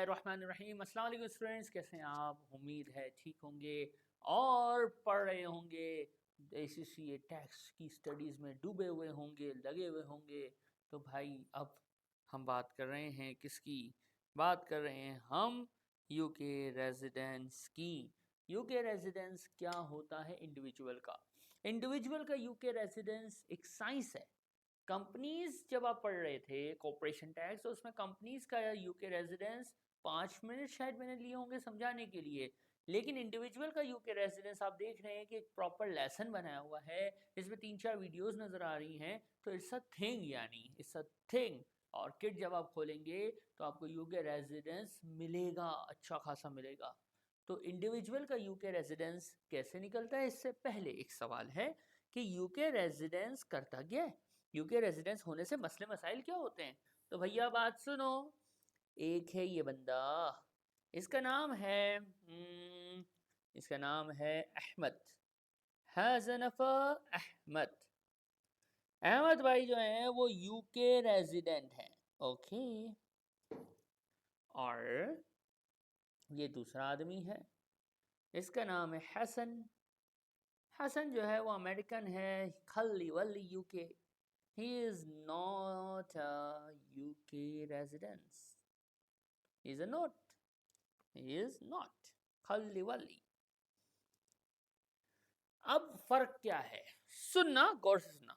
रहीम अस्सलाम वालेकुम स्टूडेंट्स, कैसे हैं आप? उम्मीद है ठीक होंगे और पढ़ रहे होंगे, ACCA टैक्स की स्टडीज़ में डूबे हुए होंगे, लगे हुए होंगे। तो भाई अब हम बात कर रहे हैं किसकी? बात कर रहे हैं हम यूके रेजिडेंस की। यूके रेजिडेंस क्या होता है इंडिविजुअल का? इंडिविजुअल का यूके रेजिडेंस एक साइंस है। कंपनीज जब आप पढ़ रहे थे कॉर्पोरेशन टैक्स, तो उसमें कंपनीज का यूके रेजिडेंस 5 मिनट शायद मैंने लिए होंगे समझाने के लिए। लेकिन इंडिविजुअल का यूके रेजिडेंस आप देख रहे हैं कि एक प्रॉपर लेसन बनाया हुआ है, इसमें 3-4 वीडियोस नजर आ रही हैं। तो इट्स अ थिंग, यानी इट्स अ थिंग। और किट जब आप खोलेंगे तो आपको यूके रेजिडेंस मिलेगा, अच्छा खासा मिलेगा। तो इंडिविजुअल का यूके रेजिडेंस कैसे निकलता है, इससे पहले एक सवाल है कि यूके रेजिडेंस करता क्या है? यूके रेजिडेंस होने से मसले मसाइल क्या होते हैं? तो भैया बात सुनो। एक है ये बंदा, इसका नाम है अहमद, हज़नफ़ अहमद। अहमद भाई जो है वो यूके रेजिडेंट है, ओके। और ये दूसरा आदमी है, इसका नाम है हसन। हसन जो है वो अमेरिकन है, खल्ली वल्ली UK. He is not a UK resident. He is a not. He is not. खल्ली वल्ली। अब फर्क क्या है? सुनना, गौर से सुनना।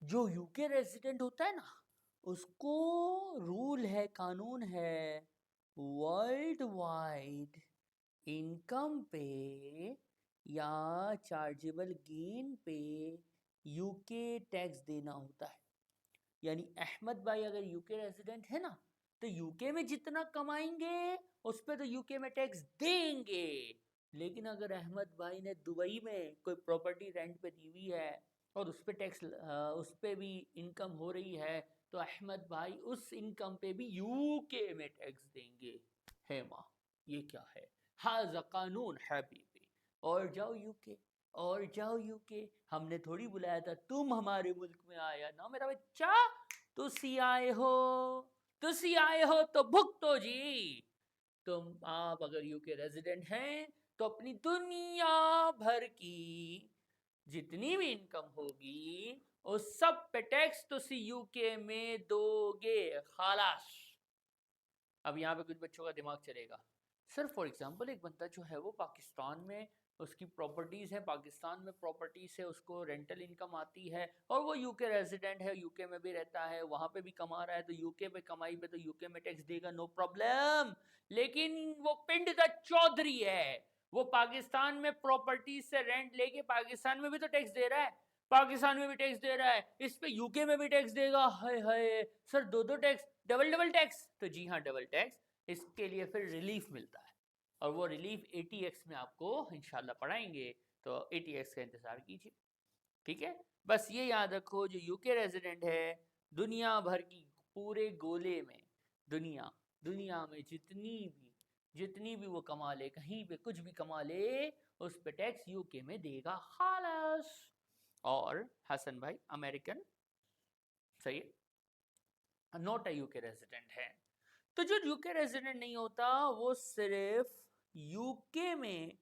जो यूके रेजिडेंट होता है ना, उसको रूल है, कानून है, वर्ल्ड वाइड इनकम पे या चार्जेबल गेन पे यूके टैक्स देना होता है। यानी अहमद भाई अगर यूके रेजिडेंट है ना, तो यूके में जितना कमाएंगे उस पर तो यूके में टैक्स देंगे। लेकिन अगर अहमद भाई ने दुबई में कोई प्रॉपर्टी रेंट पे दी हुई है और उस पर टैक्स, उस पर भी इनकम हो रही है, तो अहमद भाई उस इनकम पे भी यूके में टैक्स देंगे। है माँ, ये क्या है? हाज़ा कानून हबीबी। और जाओ यूके, और जाओ यूके। हमने थोड़ी बुलाया था, तुम हमारे मुल्क में आया ना मेरा बच्चा। तुसी आए हो, तुसी आए हो तो भुगतो जी। आप अगर यूके रेजिडेंट हैं तो अपनी दुनिया भर की जितनी भी इनकम होगी उस सब पे टैक्स तुसी यूके में दोगे, खालास। अब यहाँ पे कुछ बच्चों का दिमाग चलेगा। सर फॉर एग्जांपल एक बंदा जो है वो पाकिस्तान में, उसकी प्रॉपर्टीज़ है पाकिस्तान में, प्रॉपर्टी से उसको रेंटल इनकम आती है और वो यूके रेजिडेंट है, यूके में भी रहता है, वहाँ पे भी कमा रहा है, तो यूके पे कमाई पे तो यूके में टैक्स देगा, नो प्रॉब्लम। लेकिन वो पिंड का चौधरी है, वो पाकिस्तान में प्रॉपर्टी से रेंट लेके पाकिस्तान में भी तो टैक्स दे रहा है, पाकिस्तान में भी टैक्स दे रहा है, इस पे यूके में भी टैक्स देगा। हाय हाय सर, दो टैक्स, डबल डबल टैक्स। तो जी हाँ, डबल टैक्स। इसके लिए फिर रिलीफ मिलता है, और वो रिलीफ ATX में आपको इंशाल्लाह पढ़ाएंगे, तो ATX का इंतजार कीजिए, ठीक है। बस ये याद रखो, जो यूके रेजिडेंट है दुनिया भर की, पूरे गोले में, दुनिया में जितनी भी वो कमा ले, कहीं पे कुछ भी कमा ले, उस पे टैक्स यूके में देगा, खालस। और हसन भाई अमेरिकन, सही है, नॉट अ यूके रेजिडेंट है। तो जो यूके रेजिडेंट नहीं होता वो सिर्फ यूके में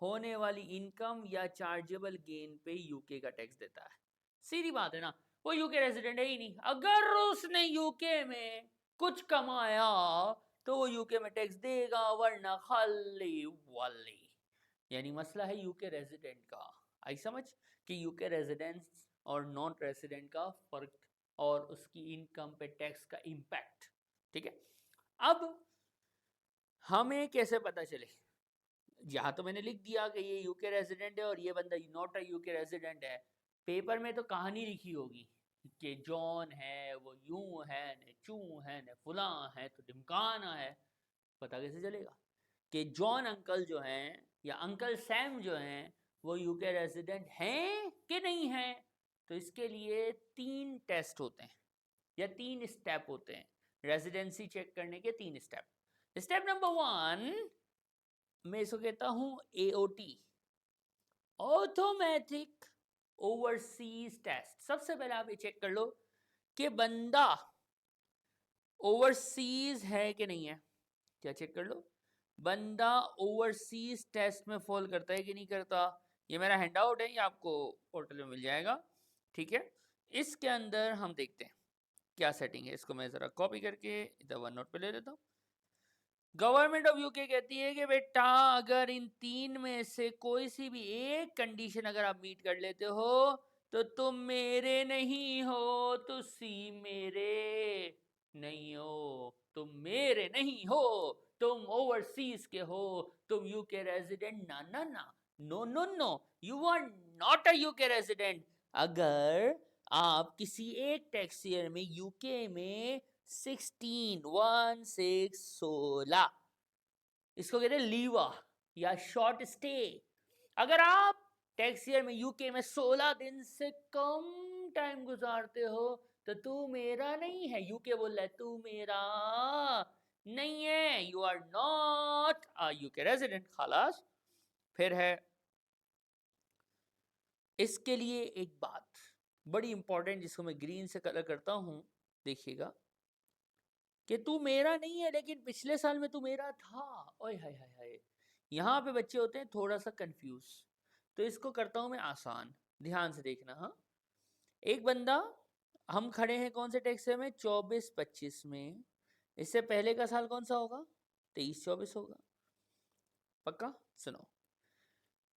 होने वाली इनकम या चार्जेबल गेन पे यूके का टैक्स देता है। सीधी बात है ना, वो यूके रेजिडेंट है ही नहीं। अगर उसने यूके में कुछ कमाया तो वो यूके में टैक्स देगा, वरना खाली वाली। यानी मसला है यूके रेजिडेंट का। आई समझ कि यूके रेजिडेंट और नॉन रेजिडेंट का फर्क और उसकी इनकम पे टैक्स का इम्पैक्ट, ठीक है। अब हमें कैसे पता चले? यहाँ तो मैंने लिख दिया कि ये यूके रेजिडेंट है और ये बंदा नॉट अ यूके रेजिडेंट है। पेपर में तो कहानी लिखी होगी कि जॉन है, वो यूं है न चू है न फुला है तो ढिमकाना है। पता कैसे चलेगा कि जॉन अंकल जो हैं या अंकल सैम जो हैं वो यूके रेजिडेंट हैं कि नहीं हैं? तो इसके लिए 3 टेस्ट होते हैं या 3 स्टेप होते हैं, रेजिडेंसी चेक करने के 3 स्टेप। स्टेप नंबर 1 मैं इसको कहता हूं AOT, ऑटोमेटिक ओवरसीज टेस्ट। सबसे पहले आप ये चेक कर लो कि बंदा ओवरसीज है कि नहीं है। क्या चेक कर लो, बंदा ओवरसीज टेस्ट में फॉल करता है कि नहीं करता। ये मेरा हैंडआउट है, ये आपको पोर्टल में मिल जाएगा, ठीक है। इसके अंदर हम देखते हैं क्या सेटिंग है। इसको मैं जरा कॉपी करके इधर वन नोट पे ले लेता हूँ। गवर्नमेंट ऑफ यूके कहती है कि बेटा अगर इन 3 में से कोई सी भी एक कंडीशन अगर आप मीट कर लेते हो तो तुम मेरे नहीं हो, तुसी मेरे नहीं हो, तुम मेरे नहीं हो, तुम ओवरसीज के हो, तुम यूके रेजिडेंट ना ना ना, no no no, you are not a UK resident. अगर आप किसी एक टैक्स ईयर में यूके में 16 इसको कहते हैं लीवा या शॉर्ट स्टे। अगर आप टैक्स ईयर में यूके में 16 दिन से कम टाइम गुजारते हो तो तू मेरा नहीं है। यूके बोल रहा है तू मेरा नहीं है, you are not a UK resident. खालास। फिर है इसके लिए एक बात बड़ी इंपॉर्टेंट जिसको मैं ग्रीन से कलर करता हूं, देखिएगा कि तू मेरा नहीं है लेकिन पिछले साल में तू मेरा था। ओए हाय हाय हाय, यहाँ पे बच्चे होते हैं थोड़ा सा कंफ्यूज, तो इसको करता हूं मैं आसान, ध्यान से देखना। हाँ, एक बंदा, हम खड़े हैं कौन से टैक्स में, 24-25 में। इससे पहले का साल कौन सा होगा, 23-24 होगा, पक्का। सुनो,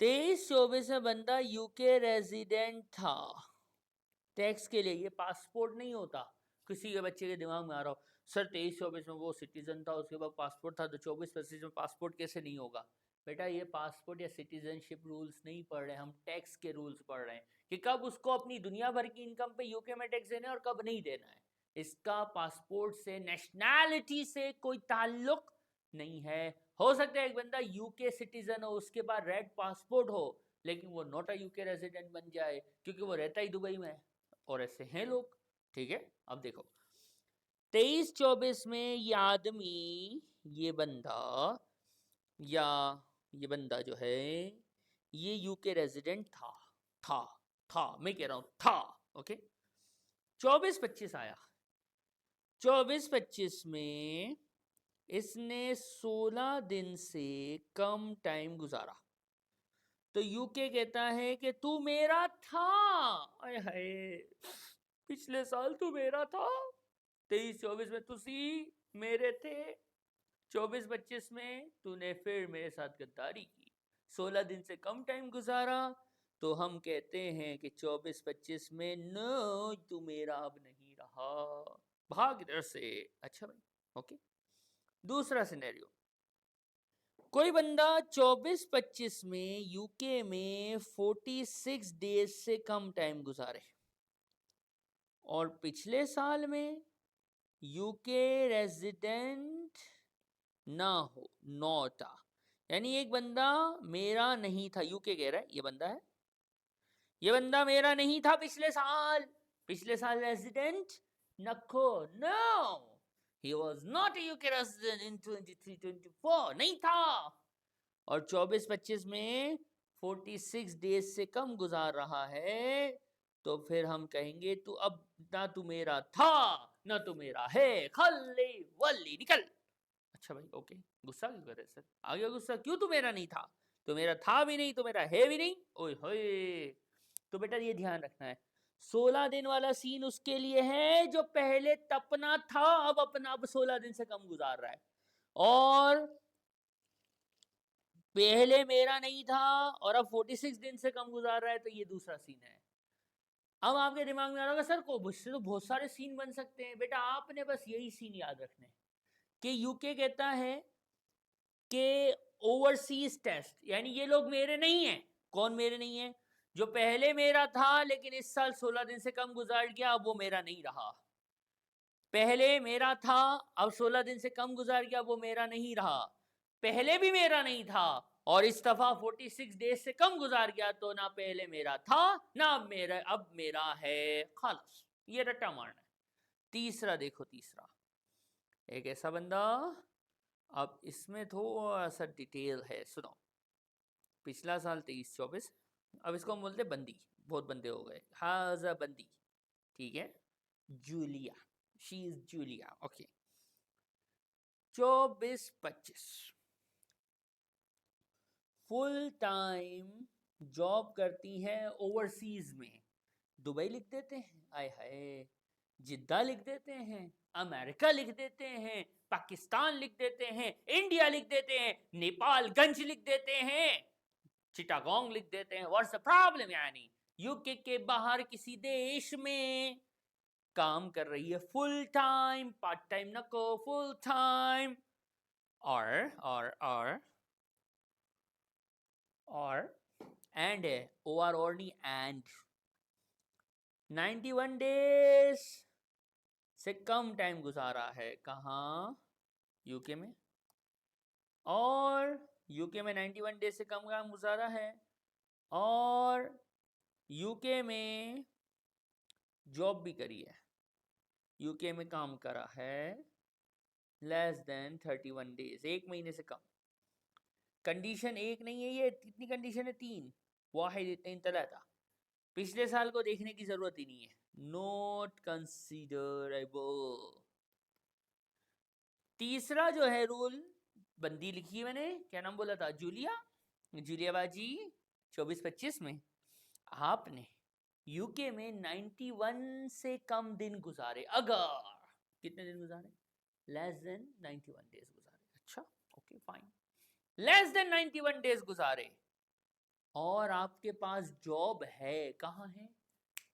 23-24 में बंदा यूके रेजिडेंट था। टैक्स के लिए ये पासपोर्ट नहीं होता। किसी के बच्चे के दिमाग में आ रहा हो सर 23-24 में वो सिटीजन था, उसके बाद पासपोर्ट था, तो 24-25 में पासपोर्ट कैसे नहीं होगा। बेटा ये पासपोर्ट या सिटीजनशिप रूल्स नहीं पढ़ रहे हम, टैक्स के रूल्स पढ़ रहे हैं कि कब उसको अपनी दुनिया भर की इनकम पे यूके में टैक्स देना है और कब नहीं देना है। इसका पासपोर्ट से, नेशनैलिटी से कोई ताल्लुक नहीं है। हो सकता है एक बंदा यूके सिटीजन हो, उसके बाद रेड पासपोर्ट हो, लेकिन वो नॉट अ यूके रेजिडेंट बन जाए क्योंकि वो रहता ही दुबई में है, और ऐसे हैं लोग, ठीक है। अब देखो 23-24 में ये आदमी, ये बंदा या ये बंदा जो है ये यूके रेजिडेंट था था मैं कह रहा हूं था, ओके। 24-25 आया, 24-25 में इसने 16 दिन से कम टाइम गुजारा, तो यूके कहता है कि तू मेरा था। अरे हाय, पिछले साल तू मेरा था, 23-24 में तुसी मेरे थे, 24-25 में तूने फिर मेरे साथ गद्दारी की, 16 दिन से कम टाइम गुजारा, तो हम कहते हैं कि 24-25 में नो तू मेरा अब नहीं रहा, भाग इधर से। अच्छा भाई, ओके। दूसरा सिनेरियो, कोई बंदा 24-25 में यूके में 46 डेज से कम टाइम गुजारे और पिछले साल में यूके रेजिडेंट ना हो, नॉट आ, यानी एक बंदा मेरा नहीं था, यूके कह रहा है ये बंदा है, ये बंदा मेरा नहीं था पिछले साल रेजिडेंट नखो, no he was not a UK resident in 23-24, नहीं था, और 24-25 में 46 डेज से कम गुजार रहा है, तो फिर हम कहेंगे तू अब ना तू मेरा था ना तू मेरा है, खल्ली वल्ली निकल। अच्छा भाई, ओके। गुस्सा क्यों कर रहे सर, आ गया गुस्सा, क्यों तू मेरा नहीं था, तो मेरा था भी नहीं तो मेरा है भी नहीं, ओए होए। तो बेटा ये ध्यान रखना है, 16 दिन वाला सीन उसके लिए है जो पहले तपना था, अब अपना अब 16 दिन से कम गुजार रहा है, और पहले मेरा नहीं था और अब 46 दिन से कम गुजार रहा है, तो ये दूसरा सीन है। अब आपके दिमाग में आ रहा होगा सर को मुझसे तो बहुत सारे सीन बन सकते हैं। बेटा आपने बस यही सीन याद रखने कि यूके कहता है कि ओवरसीज टेस्ट, यानी ये लोग मेरे नहीं हैं। कौन मेरे नहीं है, जो पहले मेरा था लेकिन इस साल 16 दिन से कम गुजार गया, अब वो मेरा नहीं रहा। पहले मेरा था, अब 16 दिन से कम गुजार गया, वो मेरा नहीं रहा। पहले भी मेरा नहीं था और इस दफा 46 डेज से कम गुजार गया, तो ना पहले मेरा था ना अब मेरा है। खालस, ये रट्टा मारना है। तीसरा देखो, तीसरा एक ऐसा बंदा, अब इसमें थोड़ा सा डिटेल है, सुनो। पिछला साल 23-24, अब इसको हम बोलते बंदी, बहुत बंदे हो गए, हाजा बंदी, ठीक है। Julia, she is Julia, okay. 24-25 full time job करती हैं ओवरसीज में। दुबई लिख देते हैं, आय हाय, जिद्दा लिख देते हैं, अमेरिका लिख देते हैं, पाकिस्तान लिख देते हैं, इंडिया लिख देते हैं, नेपालगंज लिख देते हैं, चिटागोंग लिख देते हैं। What's the problem? यानी यूके के बाहर किसी देश में काम कर रही है फुल टाइम, पार्ट टाइम नको, फुल टाइम। और एंड है, ओआर और नहीं, एंड 91 डेज से कम टाइम गुजारा है कहाँ? यूके में। और यूके में 91 डेज से कम काम गुजारा है, और यूके में जॉब भी करी है, यूके में काम करा है लेस देन 31 डेज, 1 महीने से कम। कंडीशन एक नहीं है ये, कितनी कंडीशन है? 3। वाहिद इतने तलाता, पिछले साल को देखने की जरूरत ही नहीं है, नॉट कंसीडरेबल। तीसरा जो है रूल, बंदी लिखी है मैंने, क्या नाम बोला था? जूलिया बाजी 24-25 में आपने यूके में 91 से कम दिन गुजारे, अगर कितने दिन गुजारे? लेस देन 91 डेज गुजारे। अच्छा, okay fine, less than 91 days गुजारे, और आपके पास जॉब है, कहाँ है?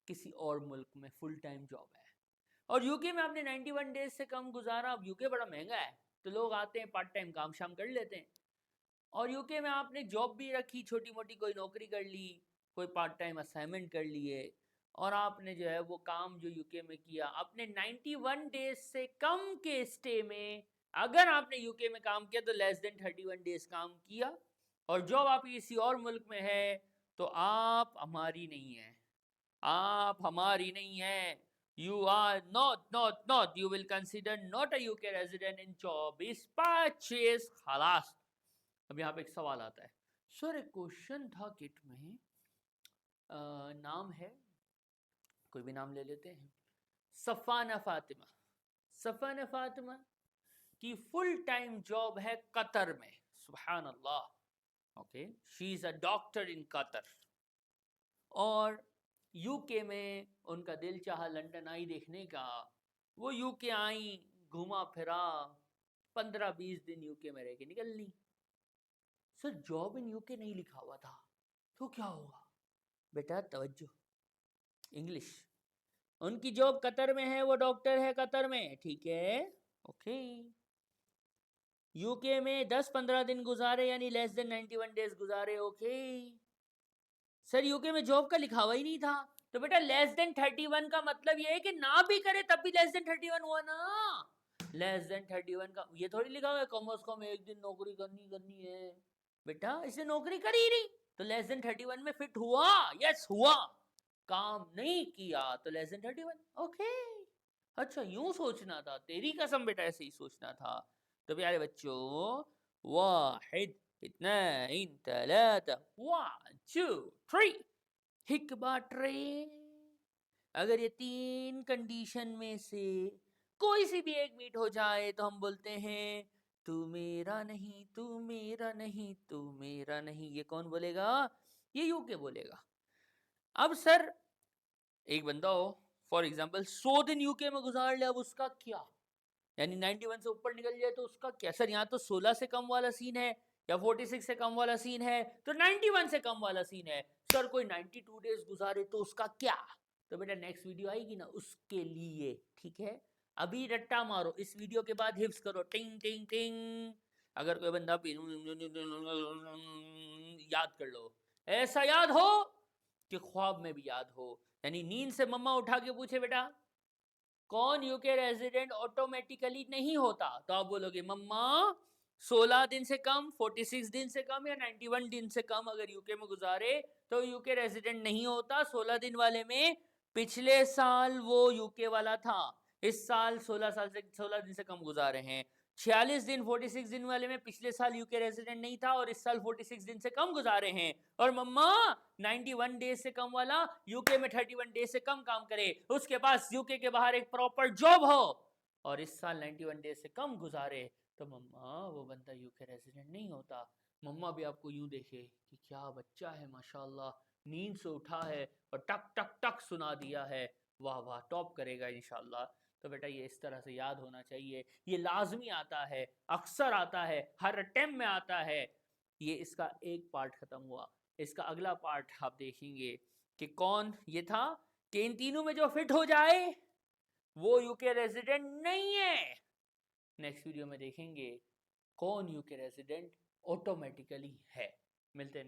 किसी और मुल्क में फुल टाइम जॉब है, और यूके में आपने 91 डेज से कम गुजारा। अब यूके बड़ा महंगा है, तो लोग आते हैं, पार्ट टाइम काम शाम कर लेते हैं, और यूके में आपने जॉब भी रखी, छोटी मोटी कोई नौकरी कर ली, कोई पार्ट टाइम असाइनमेंट कर लिए, और आपने जो है वो काम जो यूके में किया, आपने 91 डेज से कम के स्टे में, अगर आपने यूके में काम किया तो लेस देन 31 डेज काम किया, और जॉब आपकी किसी और मुल्क में है, तो आप हमारी नहीं है, आप हमारी नहीं है। You are not, you will consider not a UK resident in 24-25 खलास। अब यहाँ पे एक सवाल आता है, सर एक क्वेश्चन था किट में, नाम है, कोई भी नाम ले लेते हैं, सफाना फातिमा। सफाना फातिमा की फुल टाइम जॉब है कतर में, सुभान अल्लाह, okay, she is a doctor in Qatar, और यूके में उनका दिल चाहा लंदन आई देखने का, वो यूके आई, घुमा फिरा, 15-20 दिन यूके में रह के निकल ली। सर जॉब इन यूके नहीं लिखा हुआ था, तो क्या होगा? बेटा तवज्जो, इंग्लिश, उनकी जॉब कतर में है, वो डॉक्टर है कतर में, ठीक है, ओके। यूके में 10-15 दिन गुजारे, यानी लेस देन 91 डेज गुजारे, ओके। सर यूके में जॉब का लिखा हुआ ही नहीं था, तो बेटा लेस देन 31 का मतलब ये है कि ना भी करे तब भी लेस देन 31 हुआ ना। लेस देन 31 का ये थोड़ी लिखा हुआ है कम से कम एक दिन नौकरी करनी है, बेटा इसने नौकरी करी ही नहीं, तो लेस देन 31 में फिट हुआ, यस हुआ, काम नहीं किया तो लेस देन 31, ओके। अच्छा यूं सोचना था, तेरी कसम बेटा ऐसे ही सोचना था। तो प्यारे बच्चों, वाहिद इत्नीन तलाता, 1 2 3, हिक बाटरे। अगर ये 3 कंडीशन में से कोई सी भी एक मीट हो जाए तो हम बोलते हैं तू मेरा नहीं, तू मेरा नहीं, तू मेरा नहीं। ये कौन बोलेगा? ये यूके बोलेगा। अब सर एक बंदा हो फॉर एग्जांपल 100 दिन यूके में गुजार ले, अब उसका क्या? यानी 91 से ऊपर निकल जाए तो उसका क्या? सर यहाँ तो 16 से कम वाला सीन है, या 46 से कम वाला सीन है, तो 91 से कम वाला सीन है। सर कोई 92 डेज गुजारे तो उसका क्या? तो बेटा नेक्स्ट वीडियो आएगी ना उसके लिए, ठीक है। अभी रट्टा मारो, इस वीडियो के बाद हिफ्स करो, टिंग टिंग टिंग। अगर कोई बंदा याद कर लो, ऐसा याद हो कि ख्वाब में भी याद हो, यानी नींद से मम्मा उठा के पूछे बेटा कौन यूके रेजिडेंट ऑटोमेटिकली नहीं होता, तो आप बोलोगे मम्मा 16 दिन से कम, 46 दिन से कम, या 91 दिन से कम अगर यूके में गुजारे तो यूके रेजिडेंट नहीं होता। 16 दिन वाले में पिछले साल वो यूके वाला था, इस साल 16 दिन से कम गुजारे हैं। 46 दिन 46 दिन वाले में पिछले साल यूके रेजिडेंट नहीं था और इस साल 46 दिन से कम गुजारे हैं। और मम्मा 91 डेज से कम वाला यूके में 31 डेज से कम काम करे, उसके पास यूके के बाहर एक प्रॉपर जॉब हो, और इस साल 91 डेज से कम गुजारे, तो मम्मा वो बंदा यूके रेजिडेंट नहीं होता। मम्मा भी आपको यूं देखे कि क्या बच्चा है माशाल्लाह, नींद से उठा है और टक टक टक सुना दिया है, वाह वाह टॉप करेगा इंशाल्लाह। तो बेटा ये इस तरह से याद होना चाहिए, ये लाजमी आता है, अक्सर आता है, हर अटेम्प्ट में आता है। ये इसका एक पार्ट खत्म हुआ। इसका अगला पार्ट आप देखेंगे कि कौन ये था कि इन तीनों में जो फिट हो जाए वो यूके रेजिडेंट नहीं है। नेक्स्ट वीडियो में देखेंगे कौन यूके रेजिडेंट ऑटोमेटिकली है। मिलते हैं।